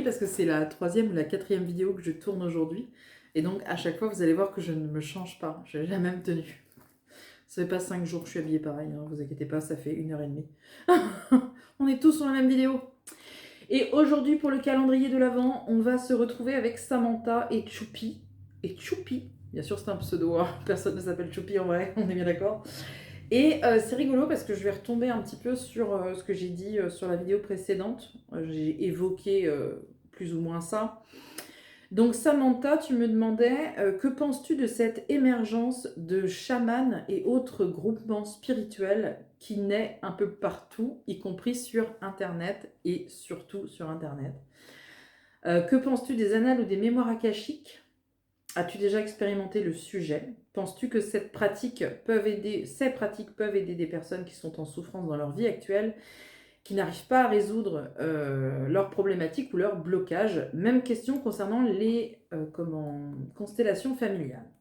souris parce que c'est la 3e ou la 4e vidéo que je tourne aujourd'hui. Et donc, à chaque fois, vous allez voir que je ne me change pas. J'ai la même tenue. Ça fait pas 5 jours que je suis habillée pareil, hein, vous inquiétez pas, ça fait 1h30. On est tous sur la même vidéo. Et aujourd'hui, pour le calendrier de l'Avent, on va se retrouver avec Samantha et Choupi. Et Choupi, bien sûr, c'est un pseudo, hein. Personne ne s'appelle Choupi en vrai, on est bien d'accord. Et c'est rigolo parce que je vais retomber un petit peu sur ce que j'ai dit sur la vidéo précédente. J'ai évoqué plus ou moins ça. Donc Samantha, tu me demandais, que penses-tu de cette émergence de chamans et autres groupements spirituels qui naît un peu partout, y compris sur Internet et surtout sur Internet. Que penses-tu des annales ou des mémoires akashiques? As-tu déjà expérimenté le sujet? Penses-tu que ces pratiques peuvent aider des personnes qui sont en souffrance dans leur vie actuelle, qui n'arrivent pas à résoudre leurs problématiques ou leurs blocages? Même question concernant les constellations familiales.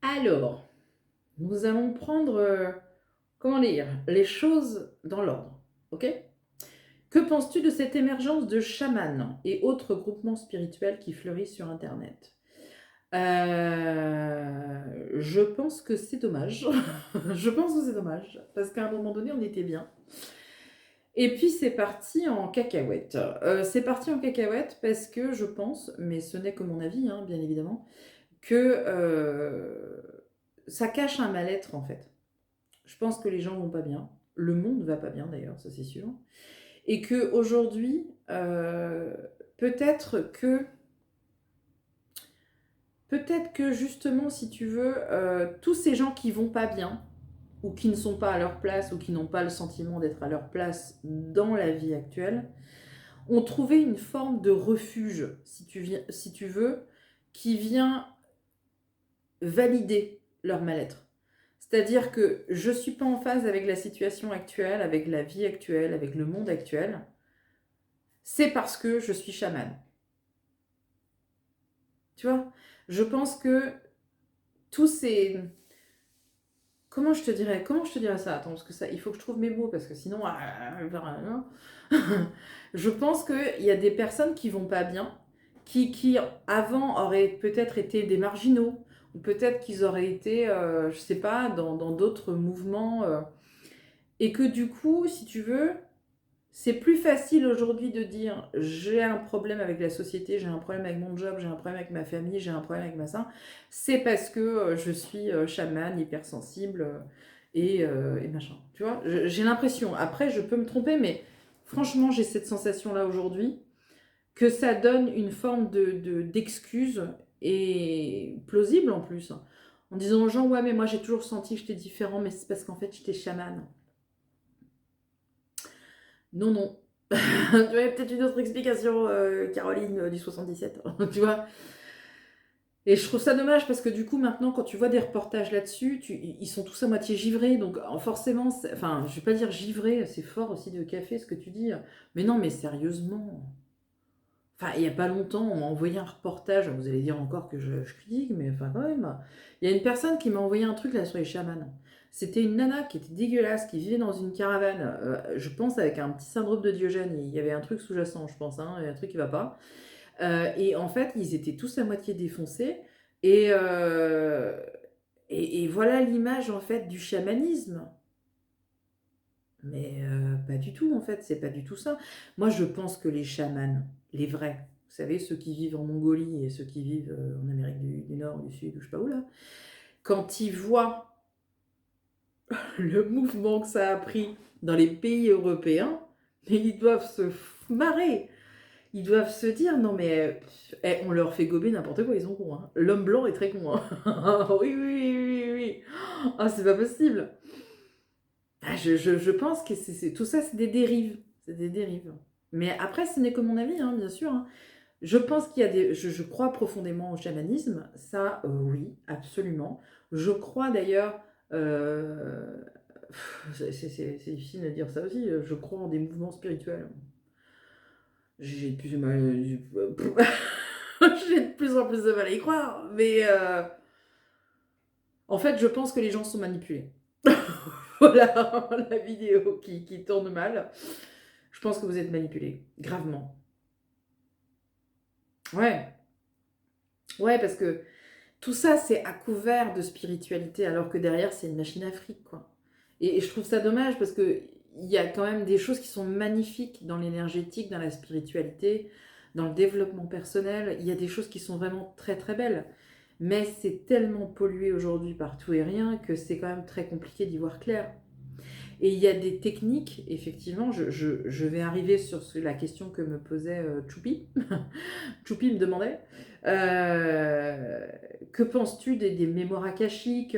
Alors, nous allons prendre, comment dire, les choses dans l'ordre, ok? Que penses-tu de cette émergence de chamans et autres groupements spirituels qui fleurissent sur Internet? Je pense que c'est dommage. Je pense que c'est dommage, parce qu'à un moment donné, on était bien. Et puis c'est parti en cacahuète. C'est parti en cacahuète parce que je pense, mais ce n'est que mon avis, hein, bien évidemment, que ça cache un mal-être en fait. Je pense que les gens vont pas bien. Le monde va pas bien d'ailleurs, ça c'est sûr. Et que aujourd'hui, peut-être que justement, si tu veux, tous ces gens qui vont pas bien, ou qui ne sont pas à leur place, ou qui n'ont pas le sentiment d'être à leur place dans la vie actuelle, ont trouvé une forme de refuge, si tu veux, qui vient valider leur mal-être. C'est-à-dire que je ne suis pas en phase avec la situation actuelle, avec la vie actuelle, avec le monde actuel. C'est parce que je suis chamane. Tu vois? Je pense que tous ces... Comment je te dirais ça? Attends, parce que ça, il faut que je trouve mes mots, parce que sinon... Je pense qu'il y a des personnes qui vont pas bien, qui avant auraient peut-être été des marginaux, ou peut-être qu'ils auraient été, je sais pas, dans d'autres mouvements, et que du coup, si tu veux, c'est plus facile aujourd'hui de dire j'ai un problème avec la société, j'ai un problème avec mon job, j'ai un problème avec ma famille, j'ai un problème avec ma ça. C'est parce que je suis chamane, hypersensible et machin. Tu vois, j'ai l'impression, après je peux me tromper, mais franchement j'ai cette sensation-là aujourd'hui, que ça donne une forme d'excuse et plausible en plus. En disant aux gens, ouais mais moi j'ai toujours senti que j'étais différent, mais c'est parce qu'en fait j'étais chamane. Non, non. Tu avais peut-être une autre explication, Caroline du 77, tu vois. Et je trouve ça dommage parce que du coup, maintenant, quand tu vois des reportages là-dessus, ils sont tous à moitié givrés. Donc, forcément, enfin, je vais pas dire givré, c'est fort aussi de café ce que tu dis. Mais non, mais sérieusement. Enfin, il y a pas longtemps, on m'a envoyé un reportage. Vous allez dire encore que je critique, mais enfin, quand même. Il y a une personne qui m'a envoyé un truc là sur les chamans. C'était une nana qui était dégueulasse, qui vivait dans une caravane, je pense avec un petit syndrome de Diogène. Il y avait un truc sous-jacent, je pense, hein, un truc qui va pas. Et en fait, ils étaient tous à moitié défoncés. Et, euh, et voilà l'image en fait du chamanisme. Mais pas du tout en fait, c'est pas du tout ça. Moi je pense que les chamans, les vrais, vous savez, ceux qui vivent en Mongolie et ceux qui vivent en Amérique du Nord, du Sud, ou je sais pas où là, quand ils voient le mouvement que ça a pris dans les pays européens, ils doivent se marrer. Ils doivent se dire, non mais on leur fait gober n'importe quoi, ils sont cons. Hein. L'homme blanc est très con. Hein. Oui, oui, oui, oui, oui. Ah, c'est pas possible. Ah, je pense que tout ça, c'est des dérives. C'est des dérives. Mais après, ce n'est que mon avis, hein, bien sûr. Hein. Je pense qu'il y a des... Je crois profondément au chamanisme. Ça, oui, absolument. Je crois d'ailleurs... c'est difficile de dire ça aussi. Je crois en des mouvements spirituels. J'ai de plus en j'ai de plus en plus de mal à y croire. Mais en fait, je pense que les gens sont manipulés. Voilà la vidéo qui tourne mal. Je pense que vous êtes manipulé, gravement. Ouais, ouais, parce que tout ça, c'est à couvert de spiritualité, alors que derrière, c'est une machine à fric, quoi. Et je trouve ça dommage parce que il y a quand même des choses qui sont magnifiques dans l'énergétique, dans la spiritualité, dans le développement personnel. Il y a des choses qui sont vraiment très très belles. Mais c'est tellement pollué aujourd'hui par tout et rien que c'est quand même très compliqué d'y voir clair. Et il y a des techniques, effectivement, je vais arriver sur la question que me posait Choupi. Choupi me demandait, euh, que penses-tu des mémoires akashiques,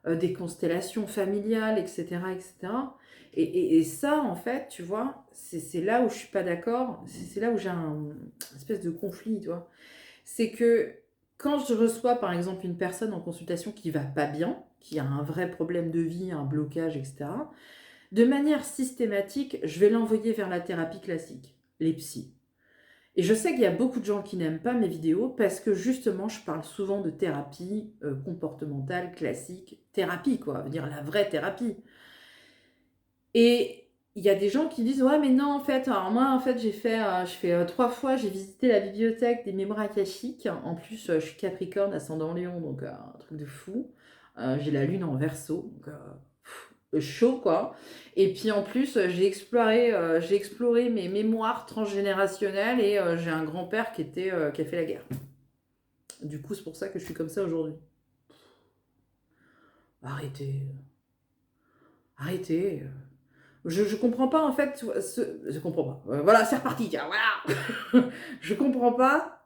des constellations familiales, etc. etc. Et ça, en fait, tu vois, c'est là où je suis pas d'accord, c'est là où j'ai un espèce de conflit, tu vois. C'est que quand je reçois, par exemple, une personne en consultation qui va pas bien, qui a un vrai problème de vie, un blocage, etc., de manière systématique, je vais l'envoyer vers la thérapie classique, les psys. Et je sais qu'il y a beaucoup de gens qui n'aiment pas mes vidéos parce que justement, je parle souvent de thérapie comportementale, classique, thérapie quoi, veut dire la vraie thérapie. Et il y a des gens qui disent ouais mais non en fait, alors moi en fait je fais 3 fois, j'ai visité la bibliothèque des mémoires akashiques. En plus, je suis Capricorne, ascendant Lion, donc un truc de fou. J'ai la lune en Verseau, donc chaud quoi. Et puis en plus, j'ai exploré mes mémoires transgénérationnelles et j'ai un grand-père qui a fait la guerre. Du coup, c'est pour ça que je suis comme ça aujourd'hui. Arrêtez, arrêtez. Je comprends pas en fait. Je comprends pas. Voilà, c'est reparti. Tiens, voilà. Je comprends pas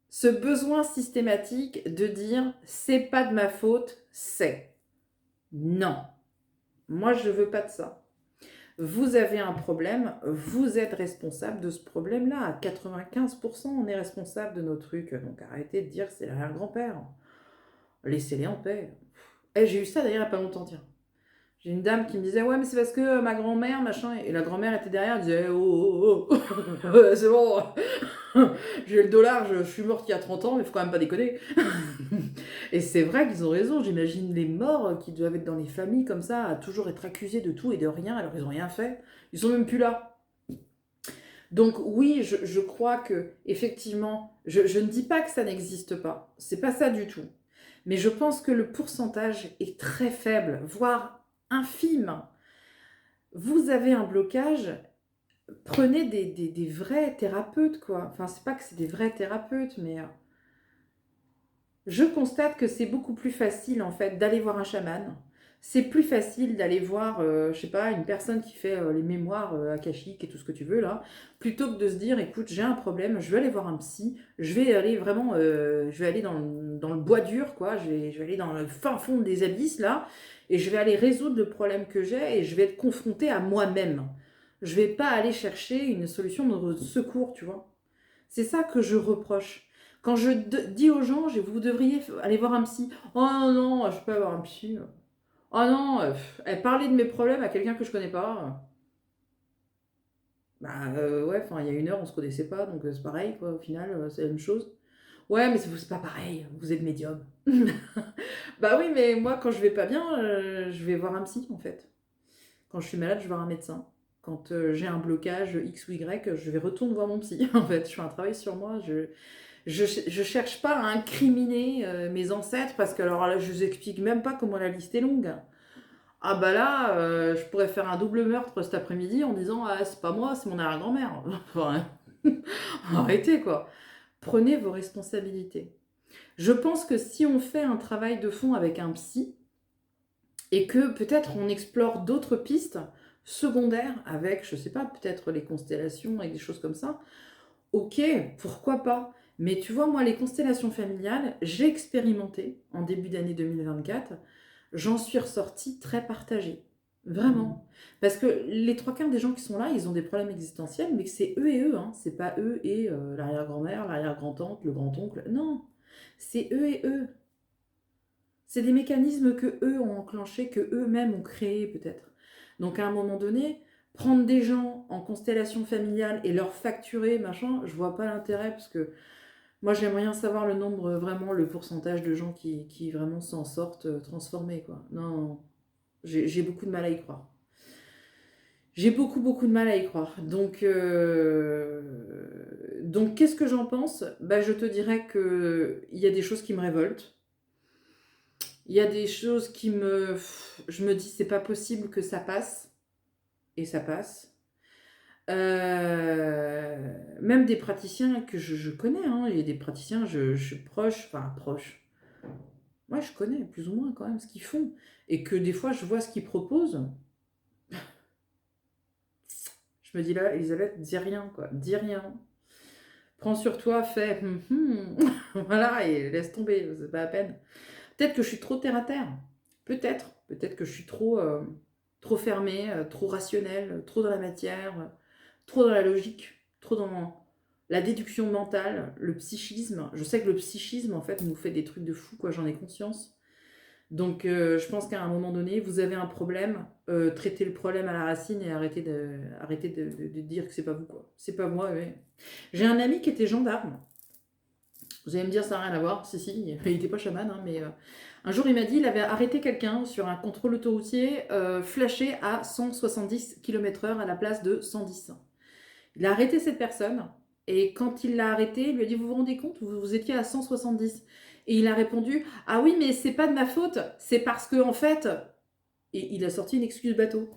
ce besoin systématique de dire c'est pas de ma faute, c'est. Non. Moi, je veux pas de ça. Vous avez un problème, vous êtes responsable de ce problème-là. À 95%, on est responsable de nos trucs. Donc arrêtez de dire c'est l'arrière-grand-père. Laissez-les en paix. Et j'ai eu ça d'ailleurs il n'y a pas longtemps, tiens. J'ai une dame qui me disait ouais mais c'est parce que ma grand-mère machin et la grand-mère était derrière elle disait oh, oh, oh. C'est bon. J'ai le dollar, je suis morte il y a 30 ans mais faut quand même pas déconner. Et c'est vrai qu'ils ont raison, j'imagine les morts qui doivent être dans les familles comme ça à toujours être accusés de tout et de rien alors ils ont rien fait. Ils sont même plus là. Donc oui, je crois que effectivement, je ne dis pas que ça n'existe pas, c'est pas ça du tout. Mais je pense que le pourcentage est très faible, voire infime. Vous avez un blocage, prenez des vrais thérapeutes, quoi. Enfin, c'est pas que c'est des vrais thérapeutes, mais je constate que c'est beaucoup plus facile, en fait, d'aller voir un chaman. C'est plus facile d'aller voir, je sais pas, une personne qui fait les mémoires akashiques et tout ce que tu veux, là, plutôt que de se dire, écoute, j'ai un problème, je vais aller voir un psy, je vais aller vraiment, je vais aller dans le bois dur, quoi, je vais aller dans le fin fond des abysses, là, et je vais aller résoudre le problème que j'ai, et je vais être confrontée à moi-même. Je vais pas aller chercher une solution de secours, tu vois. C'est ça que je reproche. Quand je dis aux gens, vous devriez aller voir un psy. Oh non, non, je peux pas avoir un psy. Oh non, parler de mes problèmes à quelqu'un que je connais pas. Bah ouais, enfin il y a 1 heure on se connaissait pas, donc c'est pareil quoi, au final, c'est la même chose. Ouais, mais c'est pas pareil, vous êtes médium. Bah oui, mais moi quand je vais pas bien, je vais voir un psy en fait. Quand je suis malade, je vais voir un médecin. Quand j'ai un blocage X ou Y, je vais retourner voir mon psy. En fait, je fais un travail sur moi. Je cherche pas à incriminer mes ancêtres parce que alors là, je vous explique même pas comment la liste est longue. Ah bah là, je pourrais faire un double meurtre cet après-midi en disant ah c'est pas moi, c'est mon arrière-grand-mère. Enfin, arrêtez quoi. Prenez vos responsabilités. Je pense que si on fait un travail de fond avec un psy et que peut-être on explore d'autres pistes secondaires avec, je sais pas, peut-être les constellations et des choses comme ça, ok, pourquoi pas. Mais tu vois, moi, les constellations familiales, j'ai expérimenté en début d'année 2024. J'en suis ressortie très partagée. Vraiment. Parce que les 3 quarts des gens qui sont là, ils ont des problèmes existentiels, mais que c'est eux et eux. Hein. C'est pas eux et l'arrière-grand-mère, l'arrière-grand-tante, le grand-oncle. Non. C'est eux et eux. C'est des mécanismes que eux ont enclenchés, que eux-mêmes ont créés peut-être. Donc à un moment donné, prendre des gens en constellation familiale et leur facturer, machin, je vois pas l'intérêt parce que moi j'aimerais bien savoir le nombre, vraiment le pourcentage de gens qui vraiment s'en sortent transformés, quoi. Non, j'ai beaucoup de mal à y croire. J'ai beaucoup, beaucoup de mal à y croire. Donc qu'est-ce que j'en pense? Bah, je te dirais qu'il y a des choses qui me révoltent. Il y a des choses qui me... Je me dis, c'est pas possible que ça passe. Et ça passe. Même des praticiens que je connais, hein. Il y a des praticiens, je suis proche, enfin proche. Moi, je connais plus ou moins quand même ce qu'ils font. Et que des fois, je vois ce qu'ils proposent. Je me dis là, Elisabeth, dis rien, quoi. Dis rien. Prends sur toi, fais voilà, et laisse tomber, c'est pas la peine. Peut-être que je suis trop terre à terre. Peut-être. Peut-être que je suis trop fermée, trop rationnelle, trop dans la matière, trop dans la logique, trop dans la déduction mentale, le psychisme. Je sais que le psychisme, en fait, nous fait des trucs de fou, quoi, j'en ai conscience. Donc, je pense qu'à un moment donné, vous avez un problème, traitez le problème à la racine et arrêtez de dire que c'est pas vous, quoi. C'est pas moi, ouais. J'ai un ami qui était gendarme. Vous allez me dire, ça n'a rien à voir. Si, si, il n'était pas chaman, hein, mais un jour, il m'a dit il avait arrêté quelqu'un sur un contrôle autoroutier flashé à 170 km/h à la place de 110. Il a arrêté cette personne et quand il l'a arrêté, il lui a dit vous vous rendez compte, vous étiez à 170. Et il a répondu ah oui, mais c'est pas de ma faute, c'est parce que en fait. Et il a sorti une excuse bateau.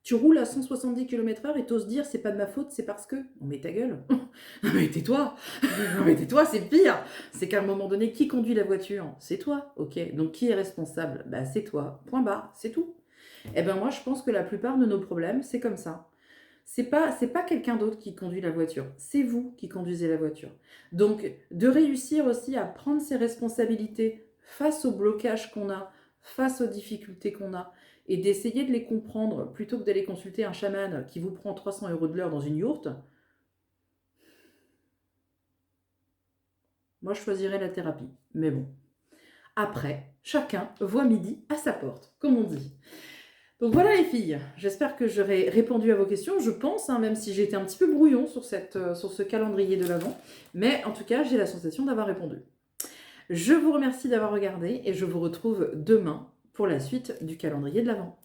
Tu roules à 170 km/h et t'oses dire c'est pas de ma faute, c'est parce que. Non mais ta gueule. Non mais tais-toi. Non mais tais-toi, c'est pire. C'est qu'à un moment donné, qui conduit la voiture? C'est toi, ok. Donc qui est responsable? Bah c'est toi. Point barre, c'est tout. Eh ben moi je pense que la plupart de nos problèmes, c'est comme ça. C'est pas quelqu'un d'autre qui conduit la voiture, c'est vous qui conduisez la voiture. Donc de réussir aussi à prendre ses responsabilités face aux blocages qu'on a, face aux difficultés qu'on a, et d'essayer de les comprendre plutôt que d'aller consulter un chaman qui vous prend 300 € de l'heure dans une yourte, moi je choisirais la thérapie. Mais bon, après, chacun voit midi à sa porte, comme on dit. Donc voilà les filles, j'espère que j'aurai répondu à vos questions, je pense, hein, même si j'ai été un petit peu brouillon sur ce calendrier de l'Avent, mais en tout cas j'ai la sensation d'avoir répondu. Je vous remercie d'avoir regardé et je vous retrouve demain pour la suite du calendrier de l'Avent.